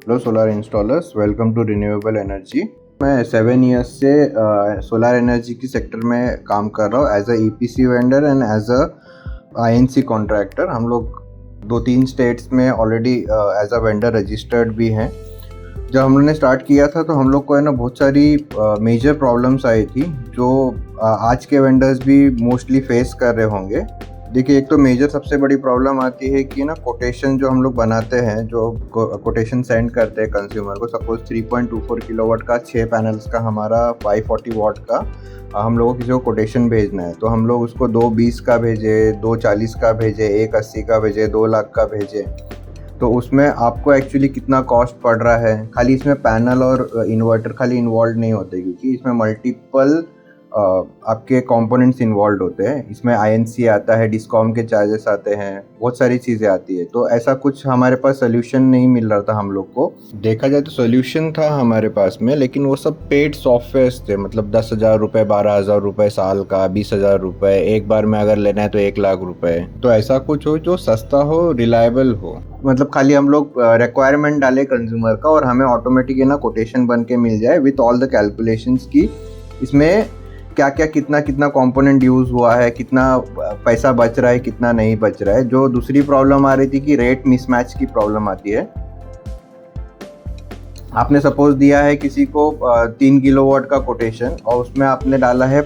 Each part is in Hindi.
Hello solar installers, welcome to renewable energy. मैं 7 ईयर्स से सोलर एनर्जी की सेक्टर में काम कर रहा हूँ as a EPC vendor and as a INC contractor. हम लोग 2-3 स्टेट्स में already as a vendor registered भी हैं। जब हम लोग ने स्टार्ट किया था तो हम लोग को है ना बहुत सारी मेजर प्रॉब्लम्स आई थी जो आज के वेंडर्स भी मोस्टली फेस कर रहे होंगे। देखिए, एक तो मेजर सबसे बड़ी प्रॉब्लम आती है कि ना कोटेशन जो हम लोग बनाते हैं, जो कोटेशन सेंड करते हैं कंज्यूमर को, सपोज 3.24 किलोवाट का 6 पैनल्स का हमारा 540 वाट का हम लोगों को किसी को कोटेशन भेजना है, तो हम लोग उसको 220 का भेजे, 240 का भेजे, 180 का भेजे, 2 लाख का भेजे। तो उसमें आपको एक्चुअली कितना कॉस्ट पड़ रहा है। खाली इसमें पैनल और इन्वर्टर खाली इन्वॉल्व नहीं होते, क्योंकि इसमें मल्टीपल आपके कंपोनेंट्स इन्वॉल्व होते हैं। इसमें आईएनसी आता है, डिस्कॉम के चार्जेस आते हैं, बहुत सारी चीज़ें आती है। तो ऐसा कुछ हमारे पास सोल्यूशन नहीं मिल रहा था हम लोग को। देखा जाए तो सोल्यूशन था हमारे पास में, लेकिन वो सब पेड सॉफ्टवेयर थे। मतलब 10,000 रुपये, 12,000 रुपये साल का, 20,000 रुपये एक बार में अगर लेना है तो 1 लाख रुपये। तो ऐसा कुछ हो जो सस्ता हो, रिलायबल हो। मतलब खाली हम लोग रिक्वायरमेंट डाले कंज्यूमर का और हमें ऑटोमेटिक ना कोटेशन बन के मिल जाए विथ ऑल द कैलकुलेशंस की इसमें क्या क्या कितना कितना कंपोनेंट यूज़ हुआ है, कितना पैसा बच रहा है, कितना नहीं बच रहा है। जो दूसरी प्रॉब्लम आ रही थी कि रेट मिसमैच की प्रॉब्लम आती है। आपने सपोज दिया है किसी को 3 किलोवाट का कोटेशन और उसमें आपने डाला है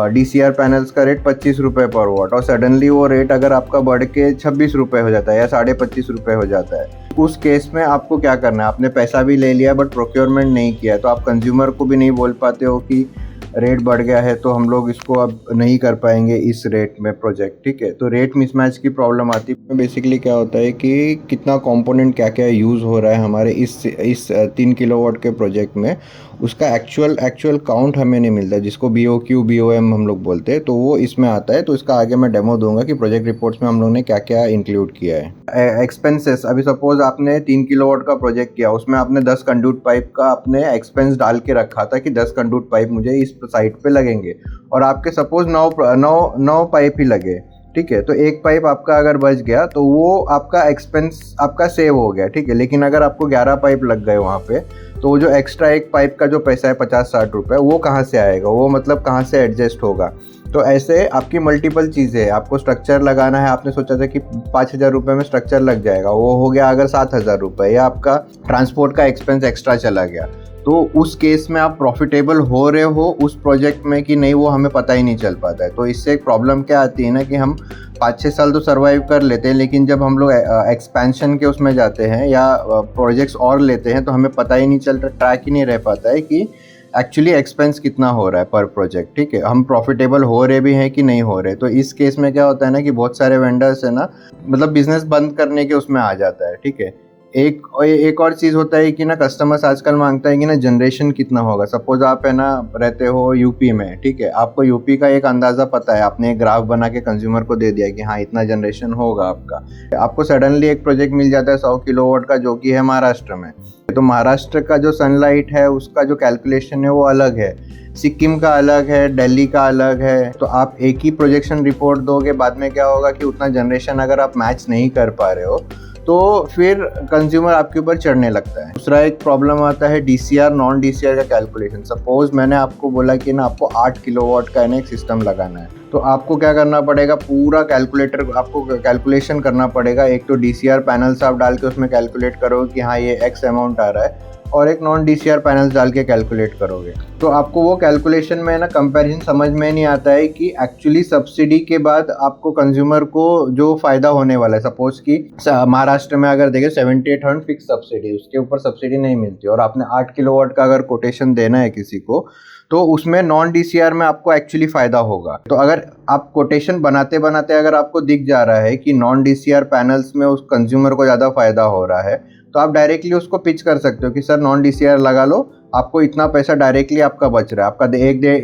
DCR पैनल्स का रेट 25 रुपये पर वाट, और सडनली वो रेट अगर आपका बढ़ के 26 रुपये हो जाता है या 25.5 रुपये हो जाता है। उस केस में आपको क्या करना है? आपने पैसा भी ले लिया बट प्रोक्योरमेंट नहीं किया, तो आप कंज्यूमर को भी नहीं बोल पाते हो कि रेट बढ़ गया है तो हम लोग इसको अब नहीं कर पाएंगे इस रेट में प्रोजेक्ट। ठीक है, तो रेट मिसमैच की प्रॉब्लम आती है। बेसिकली क्या होता है कि कितना कंपोनेंट क्या क्या यूज़ हो रहा है हमारे इस 3 किलोवाट के प्रोजेक्ट में, उसका एक्चुअल काउंट हमें नहीं मिलता, जिसको BOQ BOM हम लोग बोलते हैं। तो वो इसमें आता है। तो इसका आगे मैं डेमो दूंगा कि प्रोजेक्ट रिपोर्ट्स में हम लोग ने क्या क्या इंक्लूड किया है। एक्सपेंसेस, अभी सपोज आपने 3 किलोवाट का प्रोजेक्ट किया, उसमें आपने 10 कंडक्ट पाइप का आपने एक्सपेंस डाल के रखा था कि 10 कंडक्ट पाइप मुझे इस साइट पे लगेंगे, और आपके सपोज 9 पाइप ही लगे। ठीक है, तो एक पाइप आपका अगर बच गया तो वो आपका एक्सपेंस आपका सेव हो गया। ठीक है, लेकिन अगर आपको 11 पाइप लग गए वहाँ पे, तो वो जो एक्स्ट्रा एक पाइप का जो पैसा है 50-60 रुपये, वो कहाँ से आएगा? वो मतलब कहाँ से एडजस्ट होगा? तो ऐसे आपकी मल्टीपल चीज़ें हैं। आपको स्ट्रक्चर लगाना है, आपने सोचा था कि 5,000 रुपये में स्ट्रक्चर लग जाएगा, वो हो गया अगर 7,000 रुपये, या आपका ट्रांसपोर्ट का एक्सपेंस एक्स्ट्रा चला गया। तो उस केस में आप प्रॉफिटेबल हो रहे हो उस प्रोजेक्ट में कि नहीं, वो हमें पता ही नहीं चल पाता है। तो इससे एक प्रॉब्लम क्या आती है ना कि हम 5-6 साल तो सर्वाइव कर लेते हैं, लेकिन जब हम लोग एक्सपेंशन के उसमें जाते हैं या प्रोजेक्ट्स और लेते हैं तो हमें पता ही नहीं चलता, ट्रैक ही नहीं रह पाता है कि एक्चुअली एक्सपेंस कितना हो रहा है पर प्रोजेक्ट। ठीक है, हम प्रॉफिटेबल हो रहे भी हैं कि नहीं हो रहे। तो इस केस में क्या होता है ना कि बहुत सारे वेंडर्स है ना, मतलब बिजनेस बंद करने के उसमें आ जाता है। ठीक है, एक और चीज़ होता है कि ना कस्टमर्स आजकल मांगता है कि ना जनरेशन कितना होगा। सपोज आप है ना रहते हो यूपी में, ठीक है, आपको यूपी का एक अंदाज़ा पता है, आपने एक ग्राफ बना के कंज्यूमर को दे दिया कि हाँ इतना जनरेशन होगा आपका। आपको सडनली एक प्रोजेक्ट मिल जाता है 100 किलोवाट का, जो कि है महाराष्ट्र में। तो महाराष्ट्र का जो सनलाइट है उसका जो कैलकुलेशन है वो अलग है, सिक्किम का अलग है, दिल्ली का अलग है। तो आप एक ही प्रोजेक्शन रिपोर्ट दोगे, बाद में क्या होगा कि उतना जनरेशन अगर आप मैच नहीं कर पा रहे हो तो फिर कंज्यूमर आपके ऊपर चढ़ने लगता है। दूसरा एक प्रॉब्लम आता है DCR नॉन DCR का कैलकुलेशन। सपोज मैंने आपको बोला कि ना आपको 8 किलोवाट का एक सिस्टम लगाना है, तो आपको क्या करना पड़ेगा? पूरा कैलकुलेटर आपको कैलकुलेशन करना पड़ेगा। एक तो DCR पैनल्स आप डाल के उसमें कैलकुलेट करोगे कि हाँ ये X अमाउंट आ रहा है, और एक नॉन DCR पैनल्स डाल के कैलकुलेट करोगे। तो आपको वो कैलकुलेशन में ना कंपैरिजन समझ में नहीं आता है कि एक्चुअली सब्सिडी के बाद आपको कंज्यूमर को जो फ़ायदा होने वाला है। सपोज कि महाराष्ट्र में अगर देखें 7800 फिक्स सब्सिडी, उसके ऊपर सब्सिडी नहीं मिलती, और आपने 8 किलोवाट का अगर कोटेशन देना है किसी को, तो उसमें नॉन DCR में आपको एक्चुअली फ़ायदा होगा। तो अगर आप कोटेशन बनाते बनाते अगर आपको दिख जा रहा है कि नॉन DCR पैनल्स में उस कंज्यूमर को ज़्यादा फ़ायदा हो रहा है, तो आप डायरेक्टली उसको पिच कर सकते हो कि सर नॉन DCR लगा लो, आपको इतना पैसा डायरेक्टली आपका बच रहा है। आपका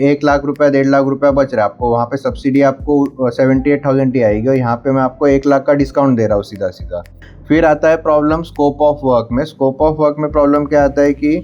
1 लाख रुपया, 1.5 लाख रुपया बच रहा है आपको। वहाँ पे सब्सिडी आपको 78,000 ही आएगी, और यहाँ पे मैं आपको 1 लाख का डिस्काउंट दे रहा हूँ सीधा सीधा। फिर आता है प्रॉब्लम स्कोप ऑफ वर्क में। स्कोप ऑफ वर्क में प्रॉब्लम क्या आता है कि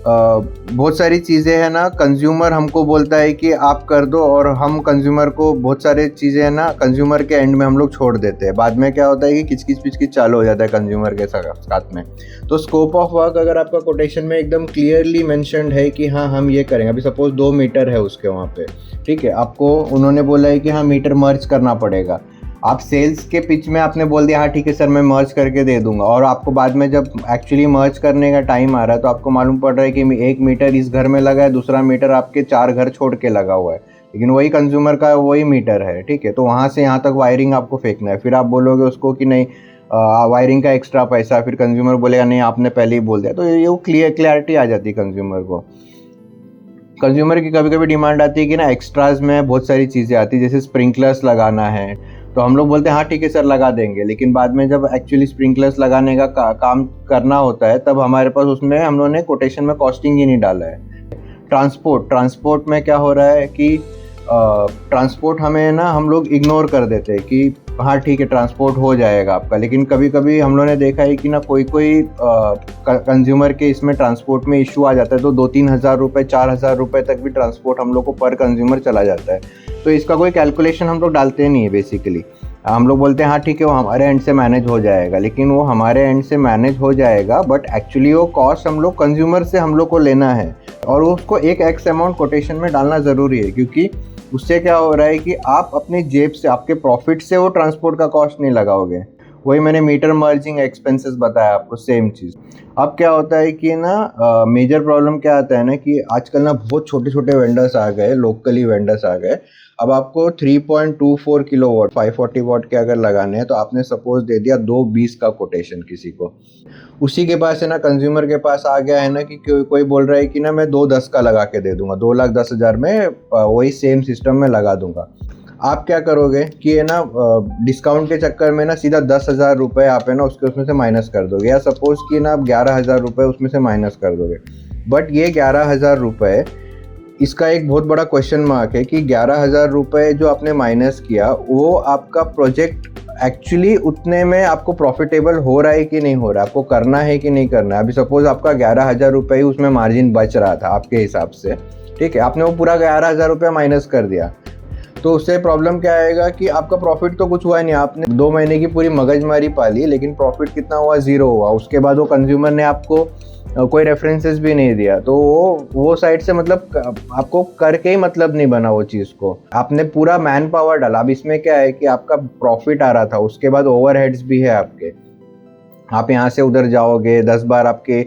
बहुत सारी चीज़ें हैं ना, कंज्यूमर हमको बोलता है कि आप कर दो, और हम कंज्यूमर को बहुत सारी चीज़ें हैं ना कंज्यूमर के एंड में हम लोग छोड़ देते हैं। बाद में क्या होता है कि किचकिच पिचकिच चालू हो जाता है कंज्यूमर के साथ में। तो स्कोप ऑफ वर्क अगर आपका कोटेशन में एकदम क्लियरली मेंशन्ड है कि हाँ हम ये करेंगे, अभी सपोज 2 मीटर है उसके वहाँ पे, ठीक है, आपको उन्होंने बोला है कि हाँ मीटर मर्ज करना पड़ेगा। आप सेल्स के पिच में आपने बोल दिया हाँ ठीक है सर मैं मर्ज करके दे दूंगा, और आपको बाद में जब एक्चुअली मर्ज करने का टाइम आ रहा है तो आपको मालूम पड़ रहा है कि 1 मीटर इस घर में लगा है, दूसरा मीटर आपके 4 घर छोड़ के लगा हुआ है, लेकिन वही कंज्यूमर का वही मीटर है, ठीक है। तो वहाँ से यहाँ तक वायरिंग आपको फेंकना है, फिर आप बोलोगे उसको कि नहीं वायरिंग का एक्स्ट्रा पैसा, फिर कंज्यूमर बोलेगा नहीं आपने पहले ही बोल दिया। तो ये वो क्लैरिटी आ जाती है कंज्यूमर को। कंज्यूमर की कभी कभी डिमांड आती है कि ना एक्स्ट्राज में बहुत सारी चीज़ें आती है, जैसे स्प्रिंकलर्स लगाना है, तो हम लोग बोलते हैं हाँ ठीक है सर लगा देंगे, लेकिन बाद में जब एक्चुअली स्प्रिंकलर्स लगाने का काम करना होता है तब हमारे पास उसमें हम लोगों ने कोटेशन में कॉस्टिंग ही नहीं डाला है। ट्रांसपोर्ट में क्या हो रहा है कि ट्रांसपोर्ट हमें ना हम लोग इग्नोर कर देते हैं कि हाँ ठीक है ट्रांसपोर्ट हो जाएगा आपका, लेकिन कभी कभी हम लोगों ने देखा है कि ना कोई कंज्यूमर के इसमें ट्रांसपोर्ट में इशू आ जाता है, तो 2-3 हज़ार रुपये 4 हज़ार रुपये तक भी ट्रांसपोर्ट हम लोग को पर कंज्यूमर चला जाता है। तो इसका कोई कैलकुलेशन हम लोग डालते नहीं है बेसिकली। हम लोग बोलते हैं हाँ ठीक है वो हमारे एंड से मैनेज हो जाएगा, लेकिन वो हमारे एंड से मैनेज हो जाएगा बट एक्चुअली वो कॉस्ट हम लोग कंज्यूमर से हम लोग को लेना है, और उसको एक एक्स अमाउंट कोटेशन में डालना ज़रूरी है, क्योंकि उससे क्या हो रहा है कि आप अपनी जेब से आपके प्रॉफिट से वो ट्रांसपोर्ट का कॉस्ट नहीं लगाओगे। वही मैंने मीटर मर्जिंग एक्सपेंसेस बताया आपको, सेम चीज़। अब क्या होता है कि ना मेजर प्रॉब्लम क्या आता है ना कि आजकल ना बहुत छोटे छोटे वेंडर्स आ गए, लोकली वेंडर्स आ गए। अब आपको 3.24 किलोवाट 540 वाट के अगर लगाने हैं तो आपने सपोज दे दिया 220 का कोटेशन किसी को, उसी के पास है ना कंज्यूमर के पास आ गया है ना कि कोई बोल रहा है कि ना मैं 210 का लगा के दे दूंगा, 2,10,000 में वही सेम सिस्टम में लगा दूंगा। आप क्या करोगे कि है ना डिस्काउंट के चक्कर में ना सीधा 10,000 रुपये आप है ना उसमें से माइनस कर दोगे, या सपोज कि ना आप 11,000 रुपये उसमें से माइनस कर दोगे। बट ये 11,000 रुपये, इसका एक बहुत बड़ा क्वेश्चन मार्क है कि 11,000 रुपये जो आपने माइनस किया वो आपका प्रोजेक्ट एक्चुअली उतने में आपको प्रॉफिटेबल हो रहा है कि नहीं हो रहा है, आपको करना है कि नहीं करना है। अभी सपोज आपका 11,000 रुपये ही उसमें मार्जिन बच रहा था आपके हिसाब से, ठीक है, आपने वो पूरा 11,000 रुपये माइनस कर दिया, तो उससे प्रॉब्लम क्या आएगा कि आपका प्रॉफिट तो कुछ हुआ नहीं, आपने 2 महीने की पूरी मगजमारी पाली, लेकिन प्रॉफिट कितना हुआ, 0 हुआ। उसके बाद वो कंज्यूमर ने आपको कोई रेफरेंसेस भी नहीं दिया, तो वो साइड से मतलब आपको करके ही मतलब नहीं बना वो चीज़ को, आपने पूरा मैन पावर डाला। अब इसमें क्या है कि आपका प्रॉफिट आ रहा था, उसके बाद ओवरहेड्स भी है आपके, आप यहाँ से उधर जाओगे 10 बार आपके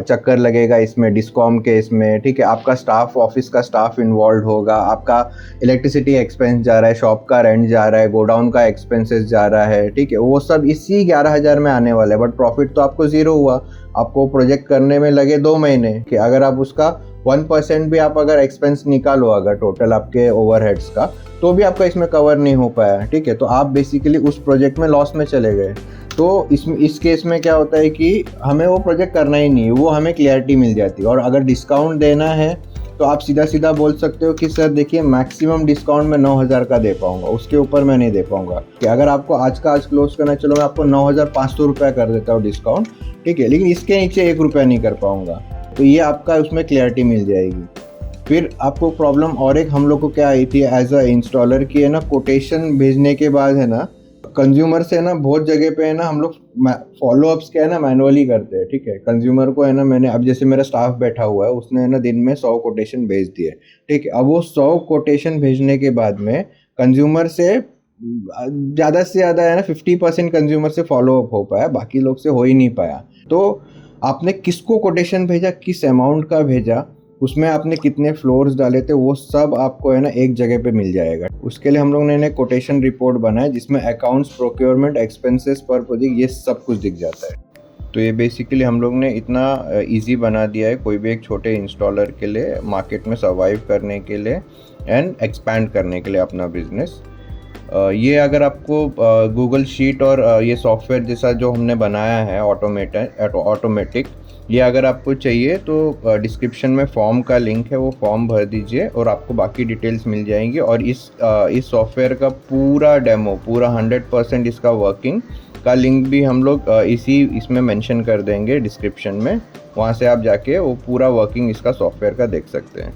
चक्कर लगेगा इसमें डिस्कॉम के इसमें, ठीक है, आपका स्टाफ ऑफिस का स्टाफ इन्वॉल्व होगा, आपका इलेक्ट्रिसिटी एक्सपेंस जा रहा है, शॉप का रेंट जा रहा है, गोडाउन का एक्सपेंसेस जा रहा है, ठीक है, वो सब इसी 11,000 में आने वाला है। बट प्रॉफिट तो आपको 0 हुआ, आपको प्रोजेक्ट करने में लगे 2 महीने कि अगर आप उसका 1% भी आप अगर एक्सपेंस निकालो अगर टोटल आपके ओवरहेड्स का, तो भी आपका इसमें कवर नहीं हो पाया, ठीक है, तो आप बेसिकली उस प्रोजेक्ट में लॉस में चले गए। तो इस केस में क्या होता है कि हमें वो प्रोजेक्ट करना ही नहीं है, वो हमें क्लियरिटी मिल जाती है। और अगर डिस्काउंट देना है तो आप सीधा सीधा बोल सकते हो कि सर देखिए मैक्सिमम डिस्काउंट मैं 9,000 का दे पाऊंगा, उसके ऊपर मैं नहीं दे पाऊंगा। कि अगर आपको आज का आज क्लोज करना है, चलो मैं आपको 9,500 रुपया कर देता हूँ डिस्काउंट, ठीक है, लेकिन इसके नीचे 1 रुपया नहीं कर पाऊंगा, तो ये आपका उसमें क्लियरिटी मिल जाएगी। फिर आपको प्रॉब्लम और एक हम लोग को क्या आई थी एज अ इंस्टॉलर की है ना, कोटेशन भेजने के बाद है ना कंज्यूमर से ना बहुत जगह पे है ना हम लोग फॉलोअप्स क्या है ना मैनुअली करते हैं, ठीक है। कंज्यूमर को है ना मैंने अब जैसे मेरा स्टाफ बैठा हुआ है, उसने है ना दिन में 100 कोटेशन भेज दिए, ठीक है। अब वो 100 कोटेशन भेजने के बाद में कंज्यूमर से ज़्यादा से ज़्यादा है ना 50% कंज्यूमर से फॉलोअप हो पाया, बाकी लोग से हो ही नहीं पाया। तो आपने किसको कोटेशन भेजा, किस अमाउंट का भेजा, उसमें आपने कितने फ्लोर्स डाले थे, वो सब आपको है ना एक जगह पे मिल जाएगा। उसके लिए हम लोग ने कोटेशन रिपोर्ट बनाया जिसमें अकाउंट्स, प्रोक्योरमेंट, एक्सपेंसेस पर प्रोजेक्ट, ये सब कुछ दिख जाता है। तो ये बेसिकली हम लोग ने इतना इजी बना दिया है कोई भी एक छोटे इंस्टॉलर के लिए मार्केट में सर्वाइव करने के लिए एंड एक्सपैंड करने के लिए अपना बिजनेस। ये अगर आपको गूगल शीट और ये सॉफ्टवेयर जैसा जो हमने बनाया है ऑटोमेटिक, ये अगर आपको चाहिए तो डिस्क्रिप्शन में फॉर्म का लिंक है, वो फॉर्म भर दीजिए और आपको बाकी डिटेल्स मिल जाएंगी। और इस सॉफ्टवेयर का पूरा डेमो, पूरा 100% इसका वर्किंग का लिंक भी हम लोग इसमें मेंशन कर देंगे डिस्क्रिप्शन में। वहाँ से आप जाके वो पूरा वर्किंग इसका सॉफ्टवेयर का देख सकते हैं।